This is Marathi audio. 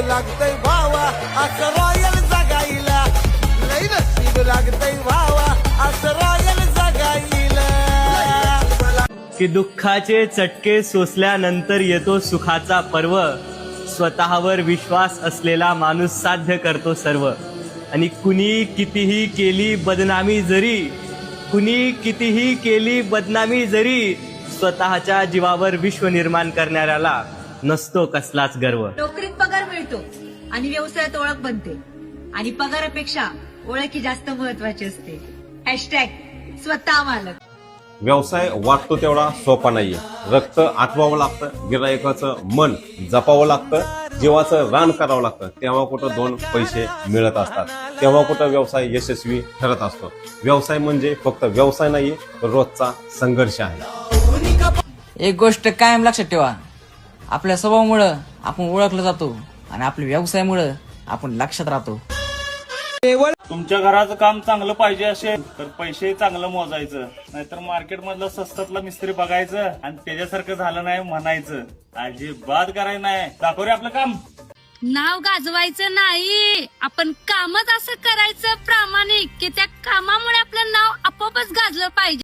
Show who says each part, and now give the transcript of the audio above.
Speaker 1: लागतंय भावा असं रॉयल जगाईला, लय नशीब लागतंय भावा असं रॉयल जगाईला.
Speaker 2: की दुःखाचे चटके सोसल्यानंतर येतो सुखाचा पर्व, स्वतःवर विश्वास असलेला माणूस साध्य करतो सर्व. आणि कुणी कितीही केली बदनामी जरी, कुणी कितीही केली बदनामी जरी, स्वतःच्या जीवावर विश्व निर्माण करणाऱ्याला नसतो कसलाच गर्व.
Speaker 3: नोकरीत पगार मिळतो आणि व्यवसायात ओळख बनते, आणि पगारापेक्षा ओळखी जास्त महत्वाची असते. हॅशटॅग स्वतः मालक.
Speaker 4: व्यवसाय वाटतो तेवढा सोपा नाहीये. रक्त आठवावं लागतं, गिरायकाचं मन जपावं लागतं, जीवाचं रान करावं लागतं. तेव्हा कुठं दोन पैसे मिळत असतात, तेव्हा कुठं व्यवसाय यशस्वी ठरत असतो. व्यवसाय म्हणजे फक्त व्यवसाय नाहीये, तर रोजचा संघर्ष आहे.
Speaker 5: एक गोष्ट कायम लक्षात ठेवा, आपल्या स्वभावामुळं आपण ओळखलं जातो आणि आपल्या व्यवसायामुळं आपण लक्षात राहतो.
Speaker 6: तुमच्या घराचं काम चांगलं पाहिजे असेल तर पैसे चांगलं मोजायचं, नाहीतर मार्केट मधलं स्वस्तातला मिस्त्री बघायचं आणि त्याच्यासारखं झालं नाही म्हणायचं. अजिबात करायचं नाही. दाखव रे आपलं काम.
Speaker 7: नाव गाजवायचं नाही, आपण कामच असं करायचं प्रामाणिक की त्या कामामुळे आपलं नाव आपोआपच गाजलं पाहिजे.